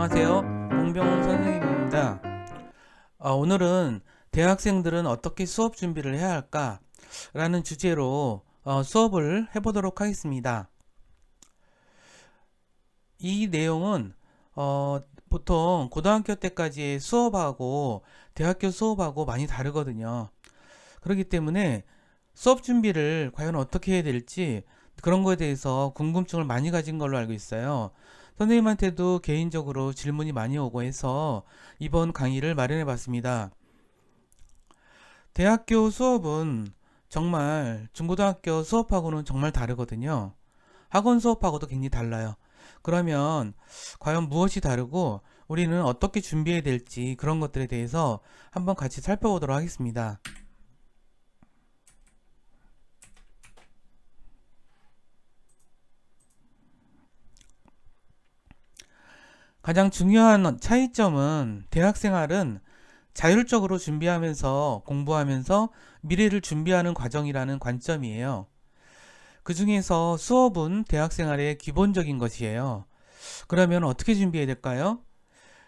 안녕하세요. 공병훈 선생님입니다. 오늘은 대학생들은 어떻게 수업 준비를 해야 할까? 라는 주제로 수업을 해보도록 하겠습니다. 이 내용은 보통 고등학교 때까지의 수업하고 대학교 수업하고 많이 다르거든요. 그렇기 때문에 수업 준비를 과연 어떻게 해야 될지 그런 거에 대해서 궁금증을 많이 가진 걸로 알고 있어요. 선생님한테도 개인적으로 질문이 많이 오고 해서 이번 강의를 마련해 봤습니다. 대학교 수업은 정말 중고등학교 수업하고는 정말 다르거든요. 학원 수업하고도 굉장히 달라요. 그러면 과연 무엇이 다르고 우리는 어떻게 준비해야 될지 그런 것들에 대해서 한번 같이 살펴보도록 하겠습니다. 가장 중요한 차이점은 대학생활은 자율적으로 준비하면서 공부하면서 미래를 준비하는 과정이라는 관점이에요. 그 중에서 수업은 대학생활의 기본적인 것이에요. 그러면 어떻게 준비해야 될까요?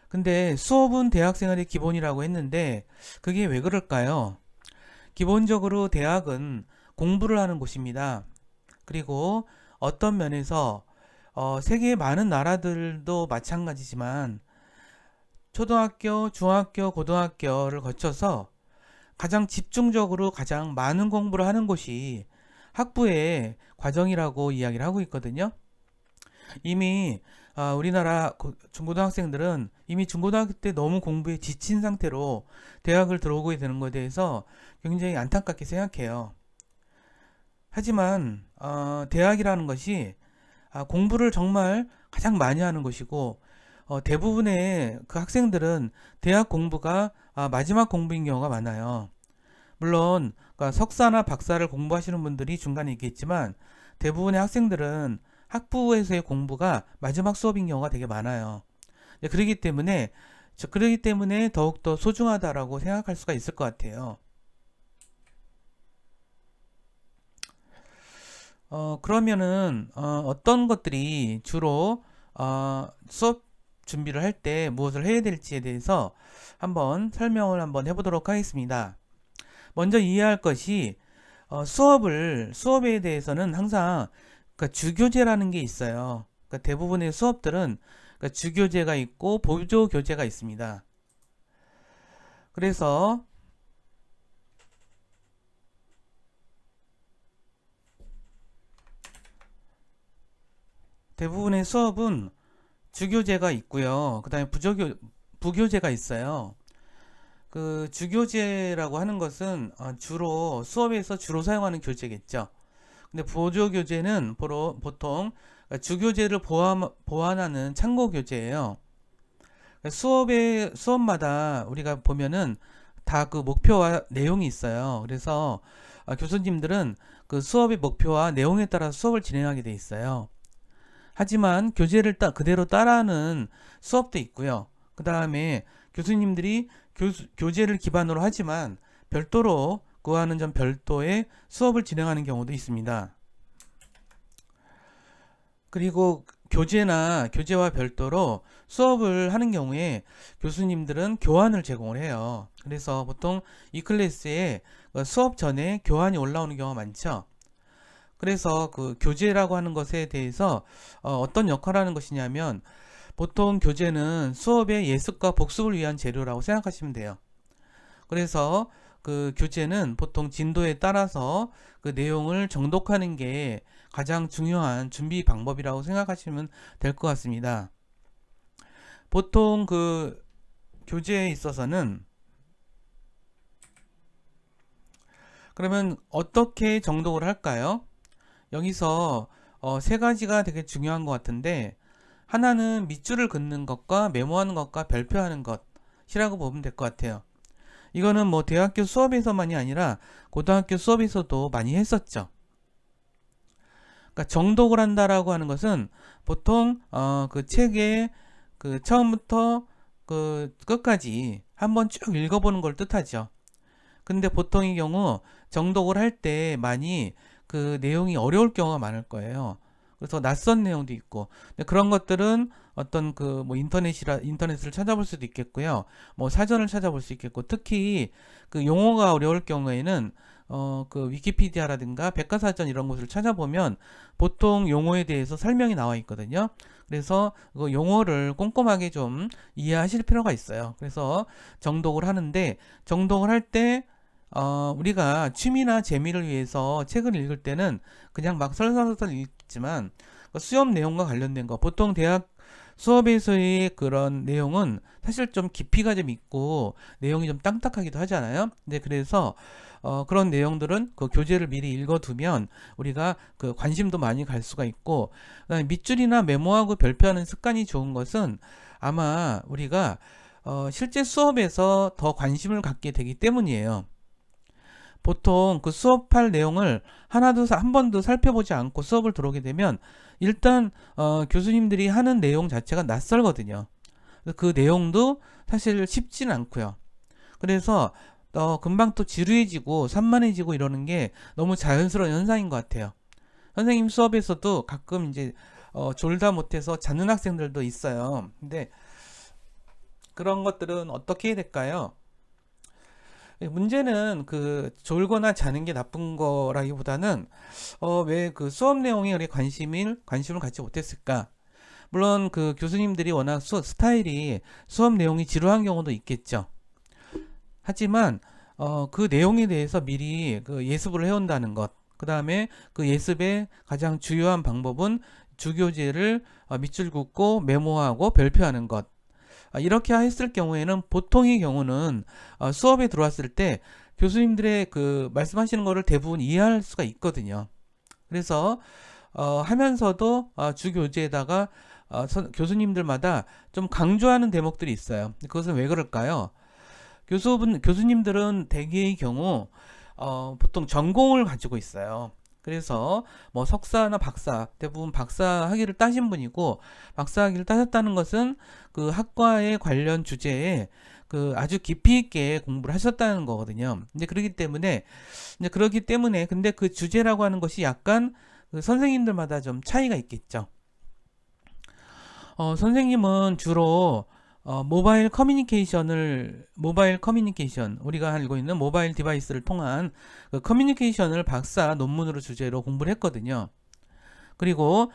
근데 수업은 대학생활의 기본이라고 했는데 그게 왜 그럴까요? 기본적으로 대학은 공부를 하는 곳입니다. 그리고 어떤 면에서 세계의 많은 나라들도 마찬가지지만 초등학교, 중학교, 고등학교를 거쳐서 가장 집중적으로 가장 많은 공부를 하는 곳이 학부의 과정이라고 이야기를 하고 있거든요. 이미 우리나라 중고등학생들은 이미 중고등학교 때 너무 공부에 지친 상태로 대학을 들어오게 되는 것에 대해서 굉장히 안타깝게 생각해요. 하지만 대학이라는 것이 공부를 정말 가장 많이 하는 곳이고 대부분의 그 학생들은 대학 공부가 마지막 공부인 경우가 많아요. 물론 그러니까 석사나 박사를 공부하시는 분들이 중간에 있겠지만 대부분의 학생들은 학부에서의 공부가 마지막 수업인 경우가 되게 많아요. 그러기 때문에 더욱더 소중하다라고 생각할 수가 있을 것 같아요. 그러면은 어떤 것들이 주로 수업 준비를 할 때 무엇을 해야 될지에 대해서 한번 설명을 한번 해보도록 하겠습니다. 먼저 이해할 것이 수업에 대해서는 항상 그러니까 주교재라는 게 있어요. 그러니까 대부분의 수업들은 그러니까 주교재가 있고 보조교재가 있습니다. 그래서 대부분의 수업은 주교재가 있고요. 그 다음에 부교재가 있어요. 그 주교재라고 하는 것은 주로 수업에서 주로 사용하는 교재겠죠. 근데 보조교재는 보통 주교재를 보완하는 참고 교재예요. 수업마다 우리가 보면은 다 그 목표와 내용이 있어요. 그래서 교수님들은 그 수업의 목표와 내용에 따라 수업을 진행하게 돼 있어요. 하지만 교재를 그대로 따라하는 수업도 있고요. 그 다음에 교수님들이 교재를 기반으로 하지만 별도로 그와는 좀 별도의 수업을 진행하는 경우도 있습니다. 그리고 교재와 별도로 수업을 하는 경우에 교수님들은 교환을 제공을 해요. 그래서 보통 이 클래스에 수업 전에 교환이 올라오는 경우가 많죠. 그래서 그 교재라고 하는 것에 대해서 어떤 역할을 하는 것이냐면 보통 교재는 수업의 예습과 복습을 위한 재료라고 생각하시면 돼요. 그래서 그 교재는 보통 진도에 따라서 그 내용을 정독하는 게 가장 중요한 준비 방법이라고 생각하시면 될 것 같습니다. 보통 그 교재에 있어서는 그러면 어떻게 정독을 할까요? 여기서 세 가지가 되게 중요한 것 같은데 하나는 밑줄을 긋는 것과 메모하는 것과 별표하는 것이라고 보면 될 것 같아요. 이거는 뭐 대학교 수업에서만이 아니라 고등학교 수업에서도 많이 했었죠. 그러니까 정독을 한다라고 하는 것은 보통 그 책의 그 처음부터 그 끝까지 한번 쭉 읽어보는 걸 뜻하죠. 근데 보통의 경우 정독을 할 때 많이 그 내용이 어려울 경우가 많을 거예요. 그래서 낯선 내용도 있고. 근데 그런 것들은 어떤 그 뭐 인터넷을 찾아볼 수도 있겠고요. 뭐 사전을 찾아볼 수 있겠고, 특히 그 용어가 어려울 경우에는 그 위키피디아라든가 백과사전 이런 곳을 찾아보면 보통 용어에 대해서 설명이 나와 있거든요. 그래서 그 용어를 꼼꼼하게 좀 이해하실 필요가 있어요. 그래서 정독을 하는데, 정독을 할 때 우리가 취미나 재미를 위해서 책을 읽을 때는 그냥 막 설설설 읽지만, 그 수업 내용과 관련된 거, 보통 대학 수업에서의 그런 내용은 사실 좀 깊이가 좀 있고 내용이 좀 딱딱하기도 하잖아요. 근데 그래서 그런 내용들은 그 교재를 미리 읽어두면 우리가 그 관심도 많이 갈 수가 있고, 그다음에 밑줄이나 메모하고 별표하는 습관이 좋은 것은 아마 우리가 실제 수업에서 더 관심을 갖게 되기 때문이에요. 보통 그 수업할 내용을 하나도 한 번도 살펴보지 않고 수업을 들어오게 되면 일단 교수님들이 하는 내용 자체가 낯설거든요. 그 내용도 사실 쉽지는 않고요. 그래서 금방 또 지루해지고 산만해지고 이러는 게 너무 자연스러운 현상인 것 같아요. 선생님 수업에서도 가끔 이제 졸다 못해서 자는 학생들도 있어요. 근데 그런 것들은 어떻게 해야 될까요? 문제는 그 졸거나 자는 게 나쁜 거라기보다는 왜 그 수업 내용에 우리 관심을 갖지 못했을까? 물론 그 교수님들이 워낙 스타일이 수업 내용이 지루한 경우도 있겠죠. 하지만 그 내용에 대해서 미리 그 예습을 해온다는 것, 그 다음에 그 예습의 가장 주요한 방법은 주교재를 밑줄 긋고 메모하고 별표하는 것. 이렇게 했을 경우에는 보통의 경우는 수업에 들어왔을 때 교수님들의 그 말씀하시는 거를 대부분 이해할 수가 있거든요. 그래서 하면서도 주교재에다가 교수님들마다 좀 강조하는 대목들이 있어요. 그것은 왜 그럴까요? 교수님들은 대개의 경우 보통 전공을 가지고 있어요. 그래서 뭐 석사나 박사, 대부분 박사 학위를 따신 분이고, 박사 학위를 따셨다는 것은 그 학과의 관련 주제에 그 아주 깊이 있게 공부를 하셨다는 거거든요. 이제 그러기 때문에 근데 그 주제라고 하는 것이 약간 그 선생님들마다 좀 차이가 있겠죠. 선생님은 주로 모바일 커뮤니케이션, 우리가 알고 있는 모바일 디바이스를 통한 그 커뮤니케이션을 박사 논문으로 주제로 공부를 했거든요. 그리고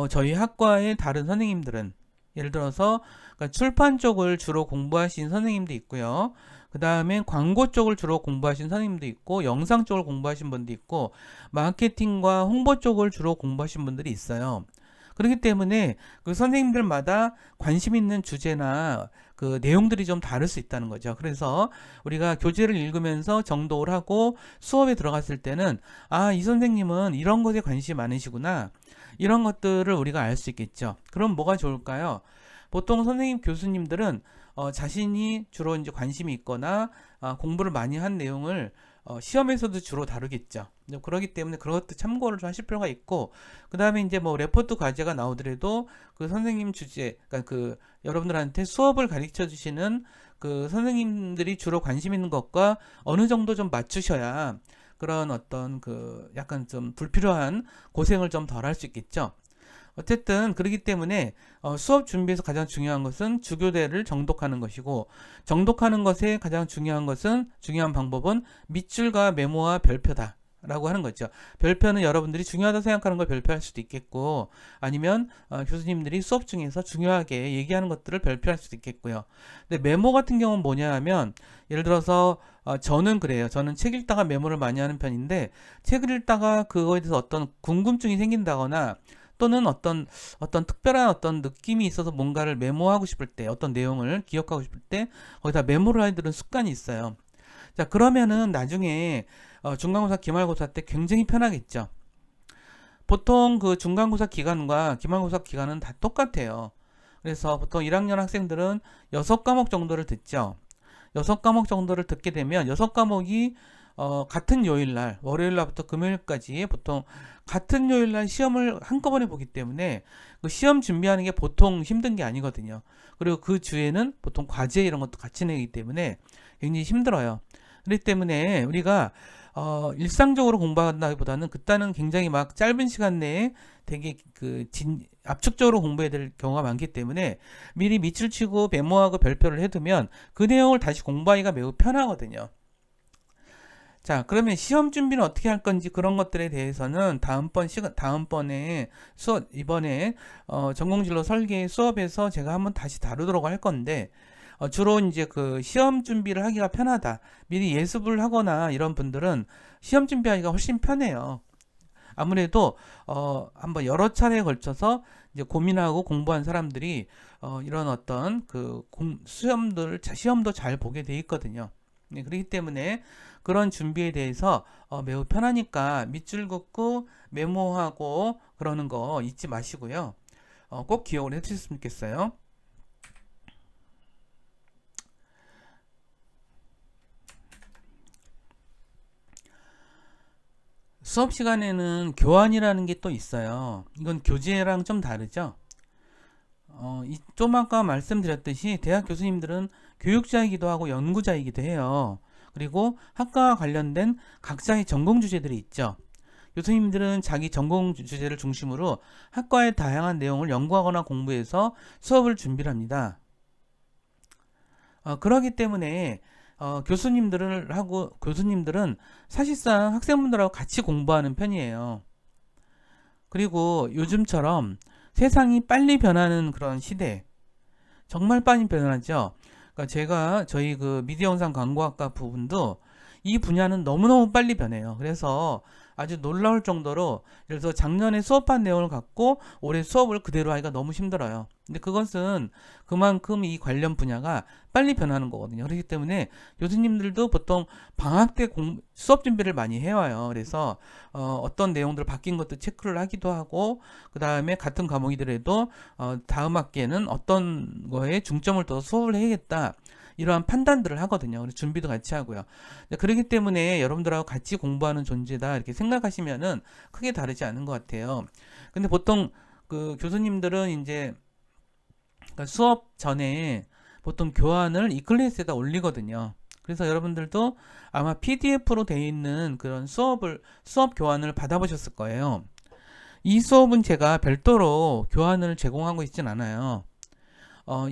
저희 학과의 다른 선생님들은 예를 들어서 그러니까 출판 쪽을 주로 공부하신 선생님도 있고요. 그 다음에 광고 쪽을 주로 공부하신 선생님도 있고, 영상 쪽을 공부하신 분도 있고, 마케팅과 홍보 쪽을 주로 공부하신 분들이 있어요. 그렇기 때문에 그 선생님들마다 관심 있는 주제나 그 내용들이 좀 다를 수 있다는 거죠. 그래서 우리가 교재를 읽으면서 정독을 하고 수업에 들어갔을 때는 이 선생님은 이런 것에 관심이 많으시구나, 이런 것들을 우리가 알 수 있겠죠. 그럼 뭐가 좋을까요? 보통 선생님 교수님들은 자신이 주로 이제 관심이 있거나 공부를 많이 한 내용을 시험에서도 주로 다루겠죠. 그렇기 때문에 그것도 참고를 좀 하실 필요가 있고, 그 다음에 이제 뭐 레포트 과제가 나오더라도 그 선생님 주제, 그러니까 그 여러분들한테 수업을 가르쳐 주시는 그 선생님들이 주로 관심 있는 것과 어느 정도 좀 맞추셔야 그런 어떤 그 약간 좀 불필요한 고생을 좀 덜 할 수 있겠죠. 어쨌든 그렇기 때문에 수업 준비에서 가장 중요한 것은 주교대를 정독하는 것이고, 정독하는 것의 가장 중요한 방법은 밑줄과 메모와 별표다 라고 하는 거죠. 별표는 여러분들이 중요하다고 생각하는 걸 별표할 수도 있겠고, 아니면 교수님들이 수업 중에서 중요하게 얘기하는 것들을 별표할 수도 있겠고요. 근데 메모 같은 경우는 뭐냐 하면, 예를 들어서 저는 그래요. 저는 책 읽다가 메모를 많이 하는 편인데, 책을 읽다가 그거에 대해서 어떤 궁금증이 생긴다거나 또는 어떤 특별한 어떤 느낌이 있어서 뭔가를 메모하고 싶을 때, 어떤 내용을 기억하고 싶을 때 거기다 메모를 하는 습관이 있어요. 자, 그러면은 나중에 중간고사, 기말고사 때 굉장히 편하겠죠. 보통 그 중간고사 기간과 기말고사 기간은 다 똑같아요. 그래서 보통 1학년 학생들은 6과목 정도를 듣죠. 6과목 정도를 듣게 되면 6과목이 같은 요일날, 월요일날부터 금요일까지 보통 같은 요일날 시험을 한꺼번에 보기 때문에 그 시험 준비하는 게 보통 힘든 게 아니거든요. 그리고 그 주에는 보통 과제 이런 것도 같이 내기 때문에 굉장히 힘들어요. 그렇기 때문에 우리가 일상적으로 공부한다기보다는 그때는 굉장히 막 짧은 시간 내에 되게 압축적으로 공부해야 될 경우가 많기 때문에 미리 밑줄 치고 메모하고 별표를 해두면 그 내용을 다시 공부하기가 매우 편하거든요. 자, 그러면 시험 준비는 어떻게 할 건지 그런 것들에 대해서는 다음번에 이번에 전공진로 설계 수업에서 제가 한번 다시 다루도록 할 건데, 주로 이제 그 시험 준비를 하기가 편하다. 미리 예습을 하거나 이런 분들은 시험 준비하기가 훨씬 편해요. 아무래도 한번 여러 차례에 걸쳐서 이제 고민하고 공부한 사람들이 이런 어떤 시험도 잘 보게 돼 있거든요. 네, 그렇기 때문에 그런 준비에 대해서 매우 편하니까 밑줄 긋고 메모하고 그러는 거 잊지 마시고요. 꼭 기억을 해주셨으면 좋겠어요. 수업 시간에는 교환이라는 게 또 있어요. 이건 교재랑 좀 다르죠. 좀 아까 말씀드렸듯이 대학 교수님들은 교육자이기도 하고 연구자이기도 해요. 그리고 학과와 관련된 각자의 전공 주제들이 있죠. 교수님들은 자기 전공 주제를 중심으로 학과의 다양한 내용을 연구하거나 공부해서 수업을 준비합니다. 그러기 때문에 교수님들은 사실상 학생분들하고 같이 공부하는 편이에요. 그리고 요즘처럼 세상이 빨리 변하는 그런 시대, 정말 빨리 변하죠. 그러니까 저희 미디어 영상 광고학과 부분도 이 분야는 너무너무 빨리 변해요. 그래서 아주 놀라울 정도로, 예를 들어서 작년에 수업한 내용을 갖고 올해 수업을 그대로 하기가 너무 힘들어요. 근데 그것은 그만큼 이 관련 분야가 빨리 변하는 거거든요. 그렇기 때문에 교수님들도 보통 방학 때 수업 준비를 많이 해와요. 그래서 어떤 내용들 바뀐 것도 체크를 하기도 하고, 그 다음에 같은 과목이더라도 다음 학기에는 어떤 거에 중점을 둬서 수업을 해야겠다, 이러한 판단들을 하거든요. 그래서 준비도 같이 하고요. 그렇기 때문에 여러분들하고 같이 공부하는 존재다, 이렇게 생각하시면은 크게 다르지 않은 것 같아요. 근데 보통 교수님들은 이제 수업 전에 보통 교환을 이클래스에다 올리거든요. 그래서 여러분들도 아마 PDF로 되어 있는 그런 수업 교환을 받아보셨을 거예요. 이 수업은 제가 별도로 교환을 제공하고 있진 않아요.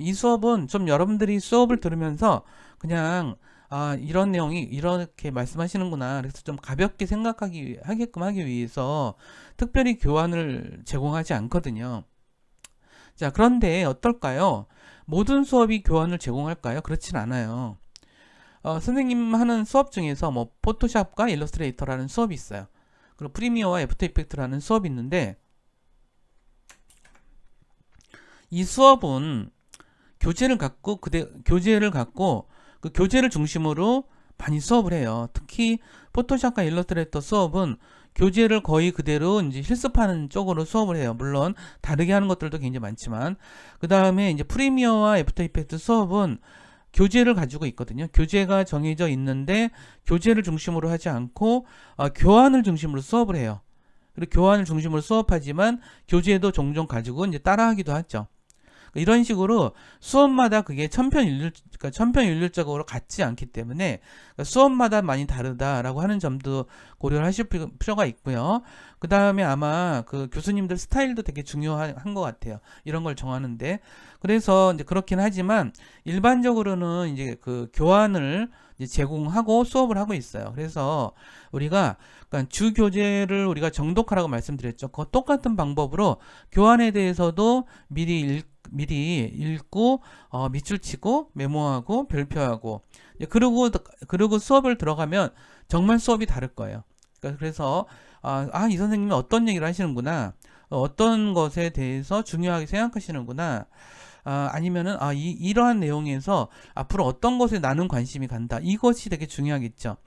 이 수업은 좀 여러분들이 수업을 들으면서 그냥 이런 내용이 이렇게 말씀하시는구나, 그래서 좀 가볍게 하게끔 하기 위해서 특별히 교환을 제공하지 않거든요. 자, 그런데 어떨까요? 모든 수업이 교환을 제공할까요? 그렇진 않아요. 선생님 하는 수업 중에서 뭐 포토샵과 일러스트레이터라는 수업이 있어요. 그리고 프리미어와 애프터 이펙트라는 수업이 있는데, 이 수업은 교재를 갖고 그 교재를 중심으로 많이 수업을 해요. 특히 포토샵과 일러스트레이터 수업은 교재를 거의 그대로 이제 실습하는 쪽으로 수업을 해요. 물론 다르게 하는 것들도 굉장히 많지만, 그 다음에 이제 프리미어와 애프터 이펙트 수업은 교재를 가지고 있거든요. 교재가 정해져 있는데 교재를 중심으로 하지 않고 교환을 중심으로 수업을 해요. 그리고 교환을 중심으로 수업하지만 교재도 종종 가지고 이제 따라하기도 하죠. 이런 식으로 수업마다 그게 천편일률적으로 같지 않기 때문에 수업마다 많이 다르다라고 하는 점도 고려를 하실 필요가 있고요. 그 다음에 아마 교수님들 스타일도 되게 중요한 것 같아요. 이런 걸 정하는데. 그래서 이제 그렇긴 하지만 일반적으로는 이제 교환을 이제 제공하고 수업을 하고 있어요. 그래서 우리가 그러니까 주 교재를 우리가 정독하라고 말씀드렸죠. 그 똑같은 방법으로 교환에 대해서도 미리 읽고 밑줄 치고 메모하고 별표하고, 그리고 수업을 들어가면 정말 수업이 다를 거예요. 그래서 이 선생님이 어떤 얘기를 하시는구나, 어떤 것에 대해서 중요하게 생각하시는구나, 아니면은 이러한 내용에서 앞으로 어떤 것에 나는 관심이 간다, 이것이 되게 중요하겠죠.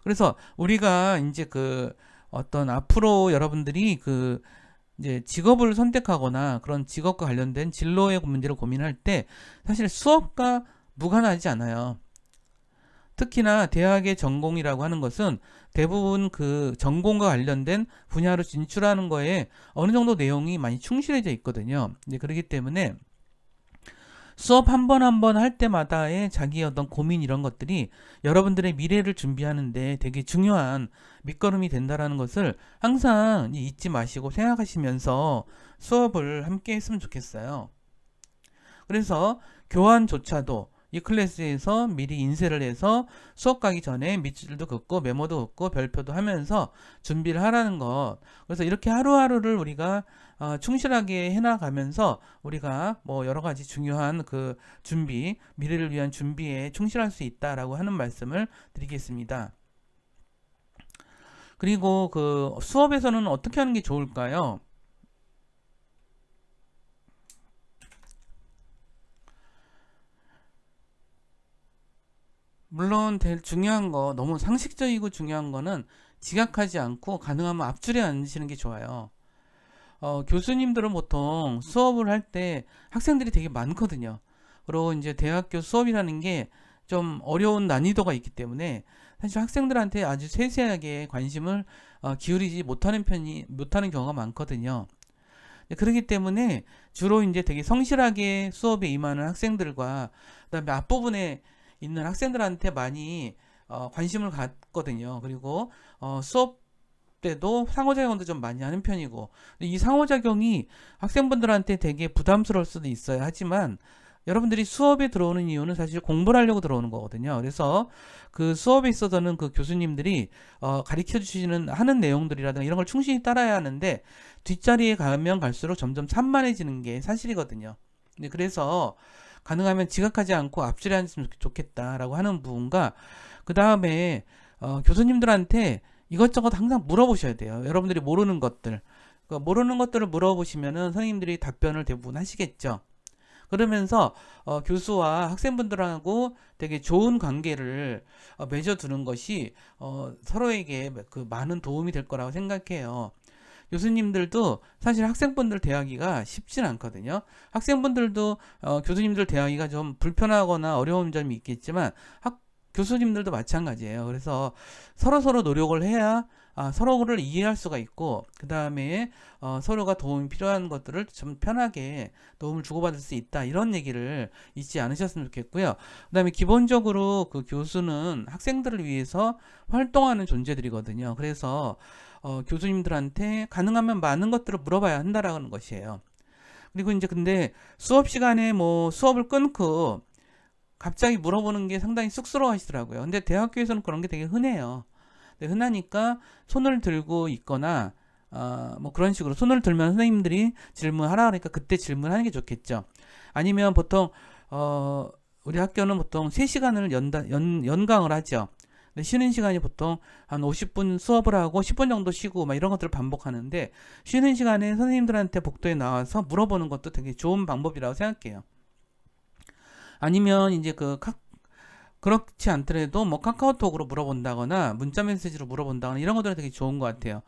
그래서 우리가 이제 어떤 앞으로 여러분들이 이제 직업을 선택하거나 그런 직업과 관련된 진로의 문제를 고민할 때 사실 수업과 무관하지 않아요. 특히나 대학의 전공이라고 하는 것은 대부분 전공과 관련된 분야로 진출하는 거에 어느 정도 내용이 많이 충실해져 있거든요. 이제 그렇기 때문에 수업 한 번 한 번 할 때마다의 자기의 어떤 고민 이런 것들이 여러분들의 미래를 준비하는데 되게 중요한 밑거름이 된다라는 것을 항상 잊지 마시고 생각하시면서 수업을 함께 했으면 좋겠어요. 그래서 교환조차도 이 클래스에서 미리 인쇄를 해서 수업 가기 전에 밑줄도 긋고 메모도 긋고 별표도 하면서 준비를 하라는 것. 그래서 이렇게 하루하루를 우리가 충실하게 해나가면서 우리가 뭐 여러 가지 중요한 그 준비, 미래를 위한 준비에 충실할 수 있다라고 하는 말씀을 드리겠습니다. 그리고 그 수업에서는 어떻게 하는 게 좋을까요? 물론 제일 중요한 거, 너무 상식적이고 중요한 거는 지각하지 않고 가능하면 앞줄에 앉으시는 게 좋아요. 교수님들은 보통 수업을 할 때 학생들이 되게 많거든요. 그리고 이제 대학교 수업이라는 게 좀 어려운 난이도가 있기 때문에 사실 학생들한테 아주 세세하게 관심을 기울이지 못하는 경우가 많거든요. 그렇기 때문에 주로 이제 되게 성실하게 수업에 임하는 학생들과 그다음에 앞부분에 있는 학생들한테 많이 관심을 갖거든요. 그리고 수업 때도 상호작용도 좀 많이 하는 편이고 이 상호작용이 학생분들한테 되게 부담스러울 수도 있어요. 하지만 여러분들이 수업에 들어오는 이유는 사실 공부를 하려고 들어오는 거거든요. 그래서 그 수업에 있어서는 그 교수님들이 가르쳐 주시는 하는 내용들이라든가 이런 걸 충실히 따라야 하는데 뒷자리에 가면 갈수록 점점 산만해지는 게 사실이거든요. 그래서 가능하면 지각하지 않고 앞줄에 앉으면 좋겠다라고 하는 부분과 그 다음에 교수님들한테 이것저것 항상 물어보셔야 돼요. 여러분들이 모르는 것들. 모르는 것들을 물어보시면은 선생님들이 답변을 대부분 하시겠죠. 그러면서 교수와 학생분들하고 되게 좋은 관계를 맺어두는 것이 서로에게 그 많은 도움이 될 거라고 생각해요. 교수님들도 사실 학생분들 대하기가 쉽진 않거든요. 학생분들도 교수님들 대하기가 좀 불편하거나 어려운 점이 있겠지만 교수님들도 마찬가지예요. 그래서 서로 노력을 해야 서로를 이해할 수가 있고 그 다음에 서로가 도움이 필요한 것들을 좀 편하게 도움을 주고받을 수 있다 이런 얘기를 잊지 않으셨으면 좋겠고요. 그 다음에 기본적으로 그 교수는 학생들을 위해서 활동하는 존재들이거든요. 그래서 교수님들한테 가능하면 많은 것들을 물어봐야 한다라는 것이에요. 그리고 이제 근데 수업 시간에 뭐 수업을 끊고 갑자기 물어보는 게 상당히 쑥스러워 하시더라고요. 근데 대학교에서는 그런 게 되게 흔해요. 흔하니까 손을 들고 있거나 뭐 그런 식으로 손을 들면 선생님들이 질문하라 그러니까 그때 질문하는 게 좋겠죠. 아니면 보통 우리 학교는 보통 3시간을 연강을 하죠. 근데 쉬는 시간이 보통 한 50분 수업을 하고 10분 정도 쉬고 막 이런 것들을 반복하는데 쉬는 시간에 선생님들한테 복도에 나와서 물어보는 것도 되게 좋은 방법이라고 생각해요. 아니면 이제 그렇지 않더라도 뭐 카카오톡으로 물어본다거나 문자 메시지로 물어본다거나 이런 것들은 되게 좋은 것 같아요.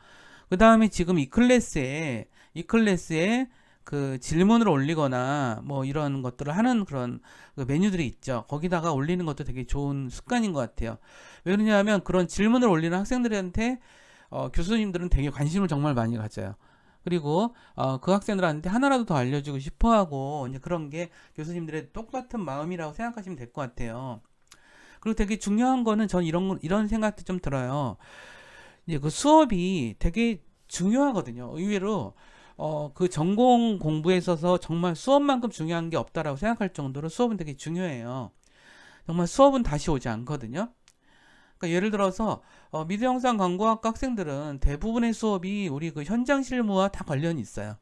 그 다음에 지금 이 클래스에 그 질문을 올리거나 뭐 이런 것들을 하는 그런 그 메뉴들이 있죠. 거기다가 올리는 것도 되게 좋은 습관인 것 같아요. 왜 그러냐면 그런 질문을 올리는 학생들한테 교수님들은 되게 관심을 정말 많이 가져요. 그리고 그 학생들한테 하나라도 더 알려주고 싶어하고 이제 그런 게 교수님들의 똑같은 마음이라고 생각하시면 될 것 같아요. 그리고 되게 중요한 거는 전 이런 생각도 좀 들어요. 이제 그 수업이 되게 중요하거든요. 의외로 그 전공 공부에 있어서 정말 수업만큼 중요한 게 없다라고 생각할 정도로 수업은 되게 중요해요. 정말 수업은 다시 오지 않거든요. 그러니까 예를 들어서 미디어 영상 광고학과 학생들은 대부분의 수업이 우리 그 현장 실무와 다 관련이 있어요.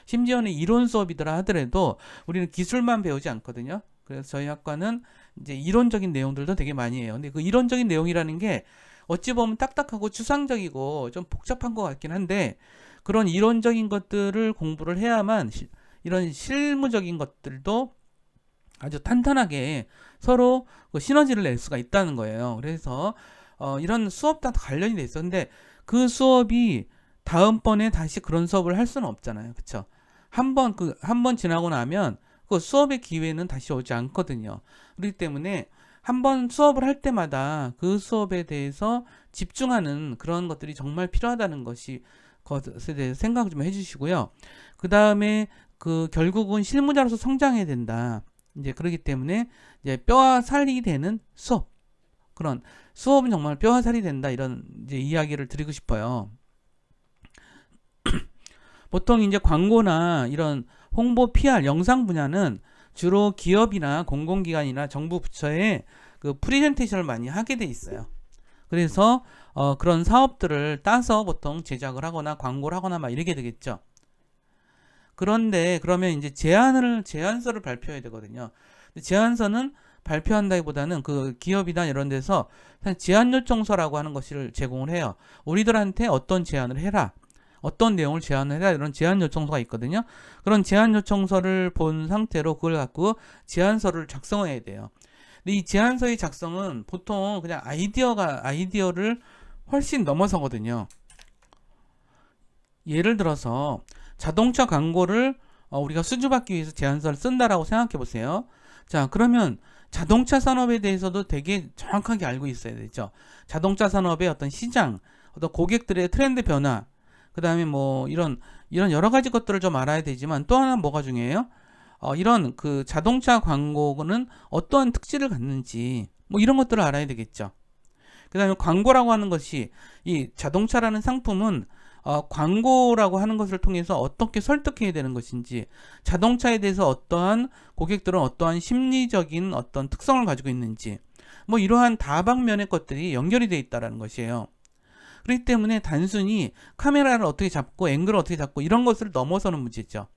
심지어는 이론 수업이더라 하더라도 우리는 기술만 배우지 않거든요. 그래서 저희 학과는 이제 이론적인 내용들도 되게 많이 해요. 근데 그 이론적인 내용이라는 게 어찌 보면 딱딱하고 추상적이고 좀 복잡한 것 같긴 한데 그런 이론적인 것들을 공부를 해야만 이런 실무적인 것들도 아주 탄탄하게 서로 그 시너지를 낼 수가 있다는 거예요. 그래서 이런 수업 다 관련이 돼 있어. 근데 그 수업이 다음번에 다시 그런 수업을 할 수는 없잖아요. 그쵸? 한 번 지나고 나면 그 수업의 기회는 다시 오지 않거든요. 그렇기 때문에 한 번 수업을 할 때마다 그 수업에 대해서 집중하는 그런 것들이 정말 필요하다는 것에 대해서 생각 좀 해주시고요. 그 다음에 그 결국은 실무자로서 성장해야 된다. 이제 그렇기 때문에 이제 뼈와 살이 되는 수업, 그런 수업은 정말 뼈와 살이 된다, 이런 이제 이야기를 드리고 싶어요. 보통 이제 광고나 이런 홍보 PR 영상 분야는 주로 기업이나 공공기관이나 정부 부처에 그 프리젠테이션을 많이 하게 돼 있어요. 그래서 그런 사업들을 따서 보통 제작을 하거나 광고를 하거나 막 이렇게 되겠죠. 그런데 그러면 이제 제안서를 발표해야 되거든요. 제안서는 발표한다기보다는 그 기업이나 이런 데서 제안 요청서라고 하는 것을 제공을 해요. 우리들한테 어떤 제안을 해라, 어떤 내용을 제안을 해라, 이런 제안 요청서가 있거든요. 그런 제안 요청서를 본 상태로 그걸 갖고 제안서를 작성해야 돼요. 근데 이 제안서의 작성은 보통 그냥 아이디어를 훨씬 넘어서거든요. 예를 들어서 자동차 광고를 우리가 수주받기 위해서 제안서를 쓴다라고 생각해 보세요. 자, 그러면 자동차 산업에 대해서도 되게 정확하게 알고 있어야 되죠. 자동차 산업의 어떤 시장, 어떤 고객들의 트렌드 변화, 그 다음에 뭐 이런 여러 가지 것들을 좀 알아야 되지만, 또 하나 뭐가 중요해요? 이런 그 자동차 광고는 어떠한 특질을 갖는지, 뭐 이런 것들을 알아야 되겠죠. 그 다음에 광고라고 하는 것이, 이 자동차라는 상품은 광고라고 하는 것을 통해서 어떻게 설득해야 되는 것인지, 자동차에 대해서 어떠한 고객들은 어떠한 심리적인 어떤 특성을 가지고 있는지, 뭐 이러한 다방면의 것들이 연결이 되어 있다는 것이에요. 그렇기 때문에 단순히 카메라를 어떻게 잡고 앵글을 어떻게 잡고 이런 것을 넘어서는 문제죠.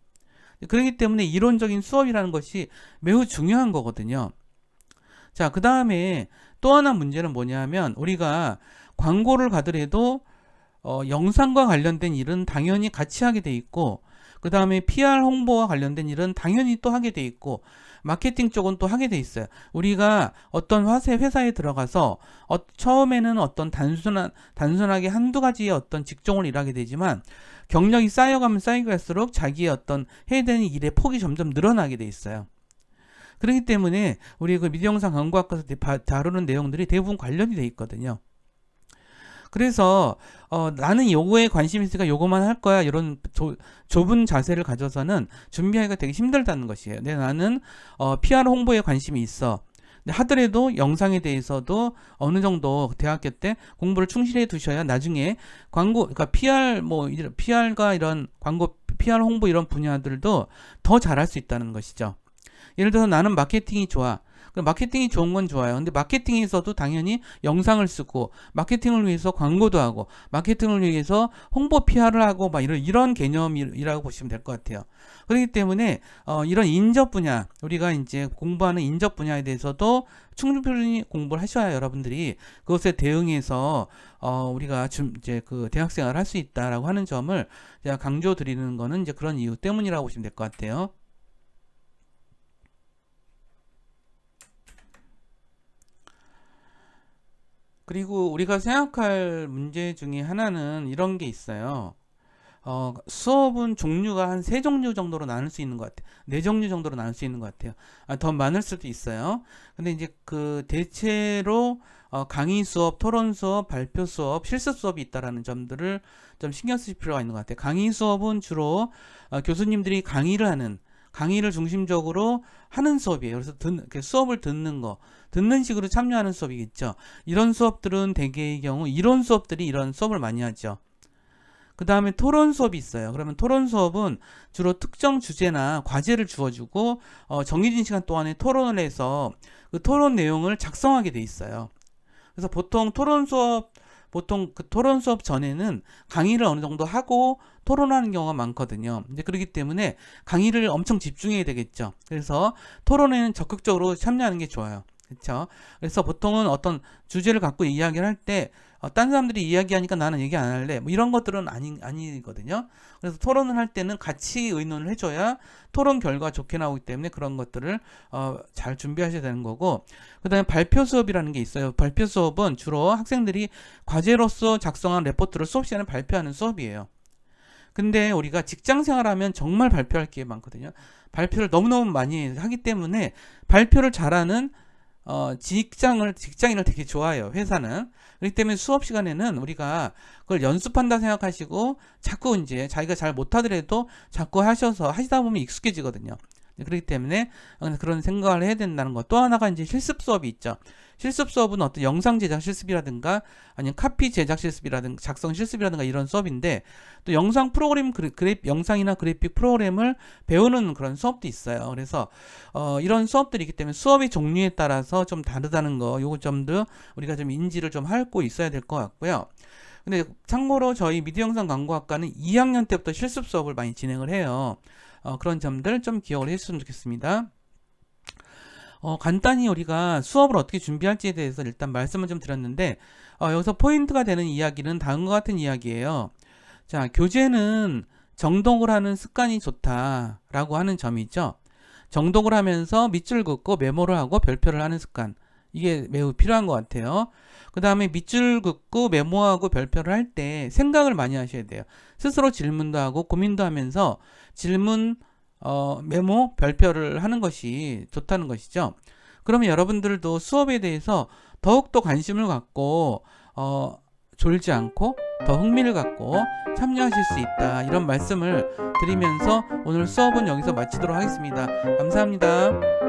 그렇기 때문에 이론적인 수업이라는 것이 매우 중요한 거거든요. 자, 그 다음에 또 하나 문제는 뭐냐면, 우리가 광고를 가더라도 영상과 관련된 일은 당연히 같이 하게 돼 있고, 그 다음에 PR 홍보와 관련된 일은 당연히 또 하게 돼 있고, 마케팅 쪽은 또 하게 돼 있어요. 우리가 어떤 회사에 들어가서 처음에는 어떤 단순하게 한두 가지의 어떤 직종을 일하게 되지만, 경력이 쌓여가면 쌓이갈수록 자기의 어떤 해야 되는 일의 폭이 점점 늘어나게 돼 있어요. 그렇기 때문에 우리 그 미디어영상 광고학과에서 다루는 내용들이 대부분 관련이 돼 있거든요. 그래서 나는 요거에 관심이 있으니까 요거만 할 거야, 이런 좁은 자세를 가져서는 준비하기가 되게 힘들다는 것이에요. 근데 나는 PR 홍보에 관심이 있어. 근데 하더라도 영상에 대해서도 어느 정도 대학교 때 공부를 충실히 두셔야 나중에 광고, 그러니까 PR과 이런 광고, PR 홍보 이런 분야들도 더 잘할 수 있다는 것이죠. 예를 들어서 나는 마케팅이 좋아. 마케팅이 좋은 건 좋아요. 근데 마케팅에서도 당연히 영상을 쓰고, 마케팅을 위해서 광고도 하고, 마케팅을 위해서 홍보 PR을 하고, 막 이런 개념이라고 보시면 될 것 같아요. 그렇기 때문에 이런 인접 분야, 우리가 이제 공부하는 인접 분야에 대해서도 충분히 공부를 하셔야 여러분들이 그것에 대응해서 우리가 이제 그 대학생활을 할 수 있다라고 하는 점을 제가 강조드리는 거는 이제 그런 이유 때문이라고 보시면 될 것 같아요. 그리고 우리가 생각할 문제 중에 하나는 이런 게 있어요. 수업은 종류가 한 3종류 정도로 나눌 수 있는 것 같아요. 4종류 정도로 나눌 수 있는 것 같아요. 더 많을 수도 있어요. 근데 이제 그 대체로 강의 수업, 토론 수업, 발표 수업, 실습 수업이 있다라는 점들을 좀 신경 쓰실 필요가 있는 것 같아요. 강의 수업은 주로 교수님들이 강의를 중심적으로 하는 수업이에요. 그래서 수업을 듣는 식으로 참여하는 수업이겠죠. 이런 수업들은 대개의 경우 이론 수업들이 이런 수업을 많이 하죠. 그 다음에 토론 수업이 있어요. 그러면 토론 수업은 주로 특정 주제나 과제를 주어주고 정해진 시간 동안에 토론을 해서 그 토론 내용을 작성하게 돼 있어요. 그래서 보통 그 토론 수업 전에는 강의를 어느 정도 하고 토론하는 경우가 많거든요. 이제 그렇기 때문에 강의를 엄청 집중해야 되겠죠. 그래서 토론에는 적극적으로 참여하는 게 좋아요. 그렇죠? 그래서 보통은 어떤 주제를 갖고 이야기를 할 때 딴 사람들이 이야기하니까 나는 얘기 안 할래, 뭐 이런 것들은 아니거든요. 그래서 토론을 할 때는 같이 의논을 해줘야 토론 결과가 좋게 나오기 때문에 그런 것들을 잘 준비하셔야 되는 거고, 그 다음에 발표 수업이라는 게 있어요. 발표 수업은 주로 학생들이 과제로서 작성한 레포트를 수업 시간에 발표하는 수업이에요. 근데 우리가 직장 생활하면 정말 발표할 게 많거든요. 발표를 너무너무 많이 하기 때문에 발표를 잘하는 직장인을 되게 좋아해요, 회사는. 그렇기 때문에 수업 시간에는 우리가 그걸 연습한다 생각하시고 자꾸 이제 자기가 잘 못하더라도 자꾸 하시다 보면 익숙해지거든요. 그렇기 때문에 그런 생각을 해야 된다는 것. 또 하나가 이제 실습 수업이 있죠. 실습 수업은 어떤 영상 제작 실습이라든가 아니면 카피 제작 실습이라든가 작성 실습이라든가 이런 수업인데, 또 영상 프로그램 영상이나 그래픽 프로그램을 배우는 그런 수업도 있어요. 그래서 이런 수업들이 있기 때문에 수업의 종류에 따라서 좀 다르다는 거, 요거 점도 우리가 좀 인지를 좀 하고 있어야 될 것 같고요. 근데 참고로 저희 미디어 영상 광고학과는 2학년 때부터 실습 수업을 많이 진행을 해요. 그런 점들 좀 기억을 해주셨으면 좋겠습니다. 간단히 우리가 수업을 어떻게 준비할지에 대해서 일단 말씀을 좀 드렸는데, 여기서 포인트가 되는 이야기는 다음과 같은 이야기예요. 자, 교재는 정독을 하는 습관이 좋다라고 하는 점이죠. 정독을 하면서 밑줄 긋고 메모를 하고 별표를 하는 습관. 이게 매우 필요한 것 같아요. 그 다음에 밑줄 긋고 메모하고 별표를 할 때 생각을 많이 하셔야 돼요. 스스로 질문도 하고 고민도 하면서 질문, 메모, 별표를 하는 것이 좋다는 것이죠. 그러면 여러분들도 수업에 대해서 더욱더 관심을 갖고 졸지 않고 더 흥미를 갖고 참여하실 수 있다, 이런 말씀을 드리면서 오늘 수업은 여기서 마치도록 하겠습니다. 감사합니다.